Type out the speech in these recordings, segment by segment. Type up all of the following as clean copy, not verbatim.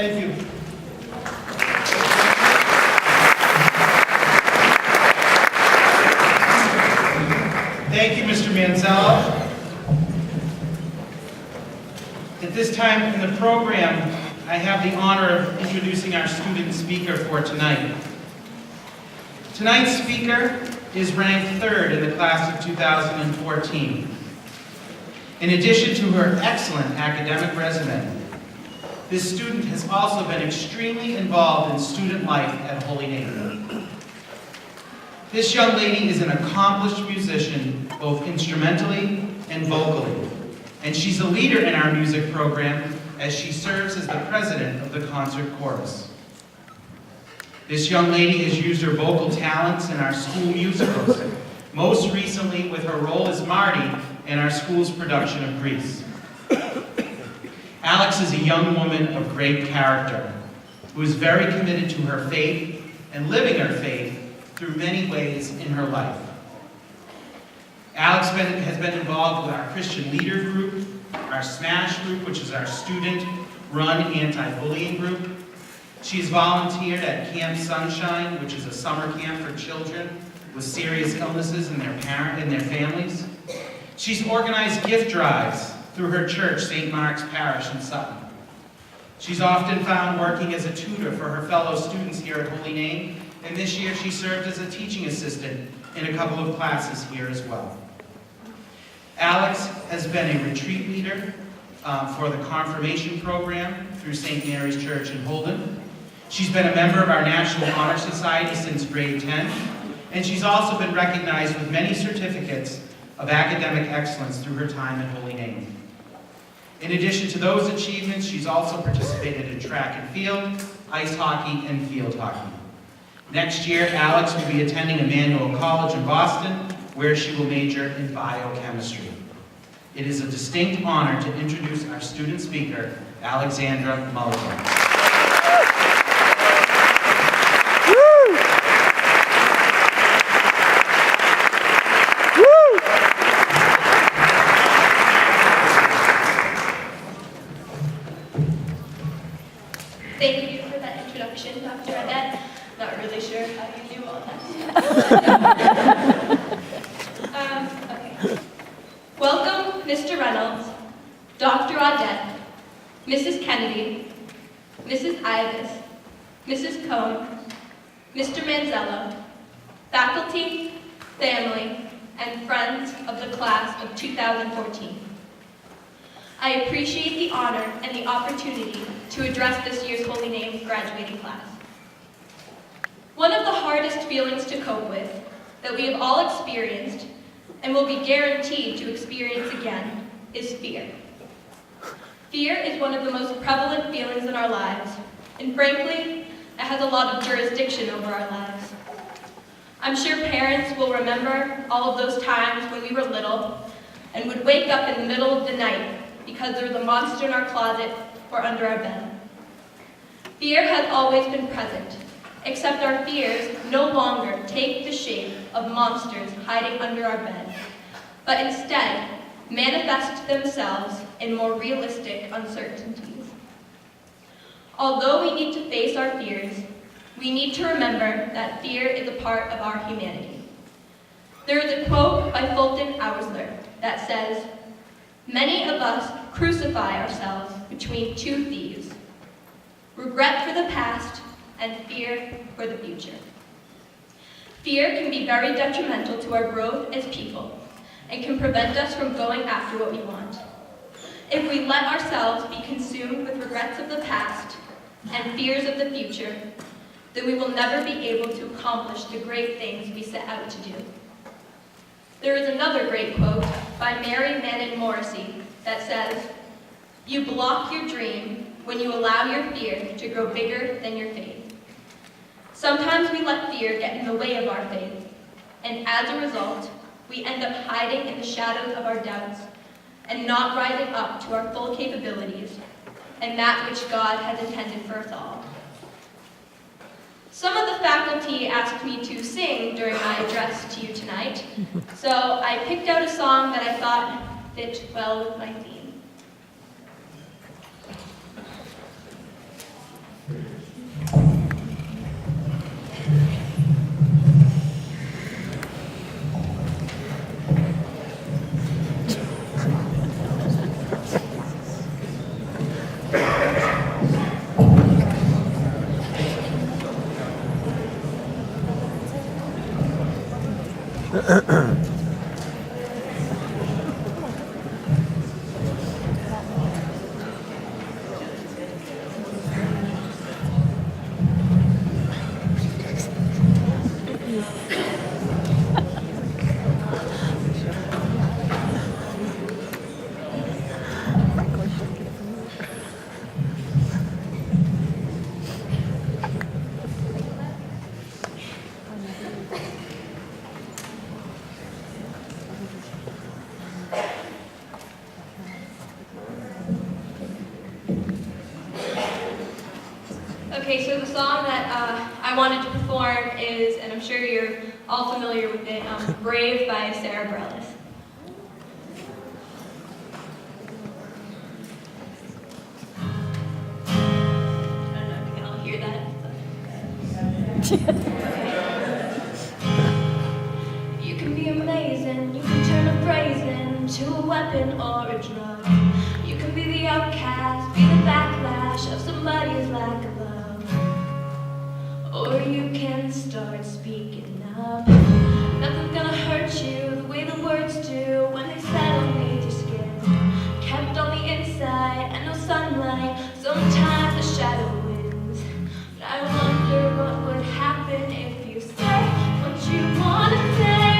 Thank you. Thank you, Mr. Manzello. At this time in the program, I have the honor of introducing our student speaker for tonight. Tonight's speaker is ranked third in the class of 2014. In addition to her excellent academic resume, this student has also been extremely involved in student life at Holy Name. This young lady is an accomplished musician, both instrumentally and vocally, and she's a leader in our music program as she serves as the president of the concert chorus. This young lady has used her vocal talents in our school musicals, most recently with her role as Marty in our school's production of Grease. Alex is a young woman of great character who is very committed to her faith and living her faith through many ways in her life. Alex has been involved with our Christian Leader Group, our SMASH group, which is our student-run anti-bullying group. She's volunteered at Camp Sunshine, which is a summer camp for children with serious illnesses and their families. She's organized gift drives through her church, St. Mark's Parish in Sutton. She's often found working as a tutor for her fellow students here at Holy Name, and this year she served as a teaching assistant in a couple of classes here as well. Alex has been a retreat leader for the confirmation program through St. Mary's Church in Holden. She's been a member of our National Honor Society since grade 10, and she's also been recognized with many certificates of academic excellence through her time at Holy Name. In addition to those achievements, she's also participated in track and field, ice hockey, and field hockey. Next year, Alex will be attending Emmanuel College in Boston, where she will major in biochemistry. It is a distinct honor to introduce our student speaker, Alexandra Mulligan. Thank you for that introduction, Dr. Adette. Not really sure how you do all that. Okay. Welcome, Mr. Reynolds, Dr. Adette, Mrs. Kennedy, Mrs. Ives, Mrs. Cohn, Mr. Manzello, faculty, family, and friends of the class of 2014. I appreciate the honor and the opportunity to address this year's Holy Name graduating class. One of the hardest feelings to cope with that we have all experienced and will be guaranteed to experience again is fear. Fear is one of the most prevalent feelings in our lives, and frankly, it has a lot of jurisdiction over our lives. I'm sure parents will remember all of those times when we were little and would wake up in the middle of the night because there was a monster in our closet or under our bed. Fear has always been present, except our fears no longer take the shape of monsters hiding under our bed, but instead manifest themselves in more realistic uncertainties. Although we need to face our fears, we need to remember that fear is a part of our humanity. There is a quote by Fulton Oursler that says, "Many of us crucify ourselves between two thieves, regret for the past and fear for the future." Fear can be very detrimental to our growth as people and can prevent us from going after what we want. If we let ourselves be consumed with regrets of the past and fears of the future, then we will never be able to accomplish the great things we set out to do. There is another great quote by Mary Manning Morrissey that says, "You block your dream when you allow your fear to grow bigger than your faith." Sometimes we let fear get in the way of our faith, and as a result, we end up hiding in the shadows of our doubts and not rising up to our full capabilities and that which God has intended for us all. Some of the faculty asked me to sing during my address to you tonight, so I picked out a song that I thought fit well with my theme. Okay, so the song that I wanted to perform is, and I'm sure you're all familiar with it, Brave by Sarah Bareilles. I don't know if you can all hear that. You can be amazing, you can turn a phrase into a weapon or a drug. You can be the outcast, be the backlash of somebody's lack of love. Or you can start speaking up. Nothing's gonna hurt you the way the words do when they settle beneath your skin. Kept on the inside and no sunlight, sometimes the shadow wins. But I wonder what would happen if you say what you wanna say.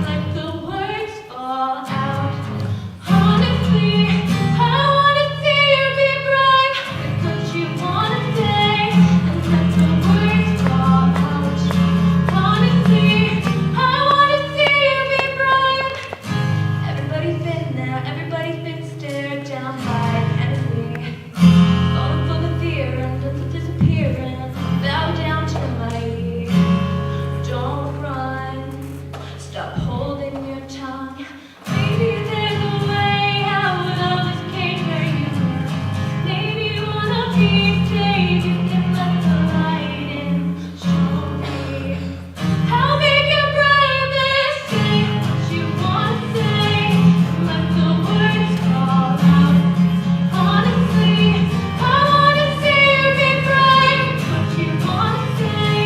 Let the words fall out. Honestly, I wanna see you be brave with what you wanna say. And let the words fall out. Honestly, I wanna see you be brave. Everybody's been there, everybody's been stared down by an enemy. Falling for the fear and then disappearing. Bow down to the mighty. Don't run. Stop holding your tongue. Maybe there's a way out of this cage where you are. Maybe you wanna be saved. You can let the light in. Show me how big your brave is. Say what you wanna say. Let the words fall out. Honestly, I wanna see you be brave. What you wanna say.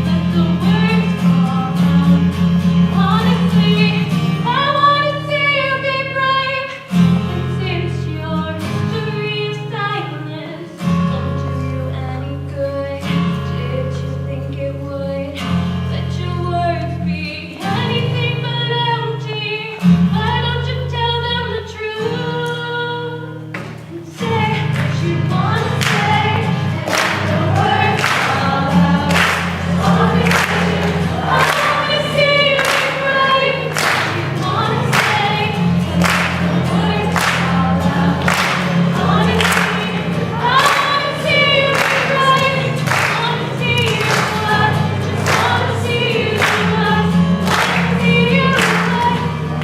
Let the words fall out. Honestly, I wanna see you be brave. And since your history of silence don't do you any good, did you think it would? Let your words be anything but empty. Why don't you tell them the truth? And say what you wanna say. And let the words fall out. Honestly, I wanna see you be brave. What you wanna say. And let the words fall out. Honestly, I wanna see you be brave. Wanna see you love. Just wanna see you love. Wanna see you love.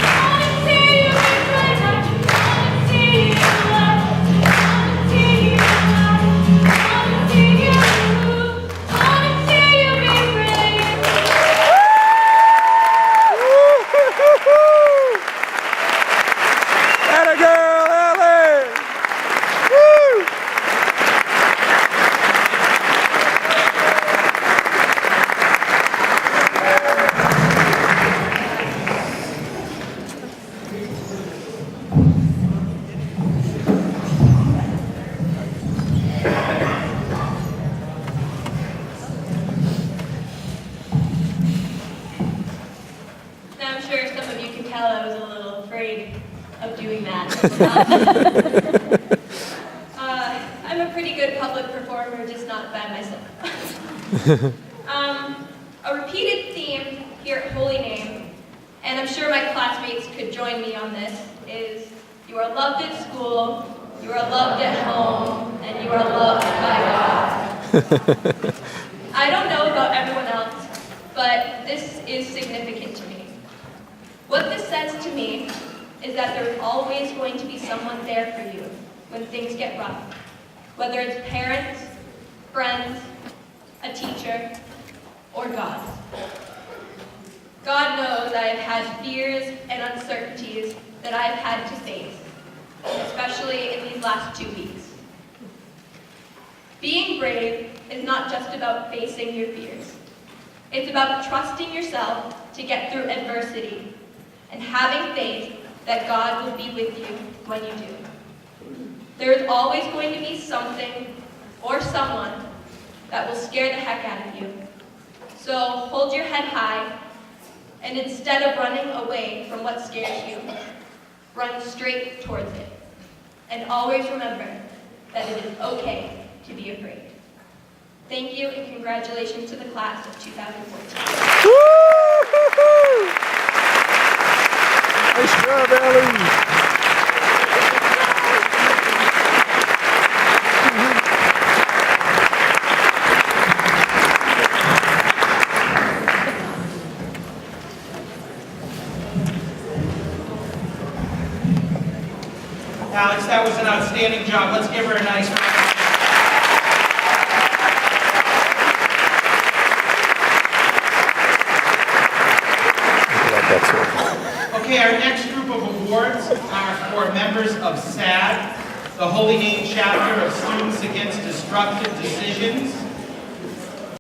Wanna see you be brave. I just wanna see you love. Just wanna see you love. Wanna see you move. Wanna see you be brave. Atta girl, Ellie! Woo! Now I'm sure some of you can tell I was a little afraid of doing that. I'm a pretty good public performer, just not by myself. A repeated theme here at Holy Name, and I'm sure my classmates could join me on this, is you are loved at school, you are loved at home, and you are loved by God. I don't know about everyone else, but this is significant to me. What this says to me is that there's always going to be someone there for you when things get rough. Whether it's parents, friends, a teacher, or God. God knows I have had fears and uncertainties that I've had to face, especially in these last 2 weeks. Being brave is not just about facing your fears. It's about trusting yourself to get through adversity, and having faith that God will be with you when you do. There is always going to be something or someone that will scare the heck out of you. So hold your head high, and instead of running away from what scares you, run straight towards it. And always remember that it is okay to be afraid. Thank you, and congratulations to the class of 2014. Woo-hoo-hoo! Nice job, Ellie. Alex, that was an outstanding job. Let's give her a nice round. Okay, our next group of awards are for members of SAD, the Holy Name Chapter of Students Against Destructive Decisions.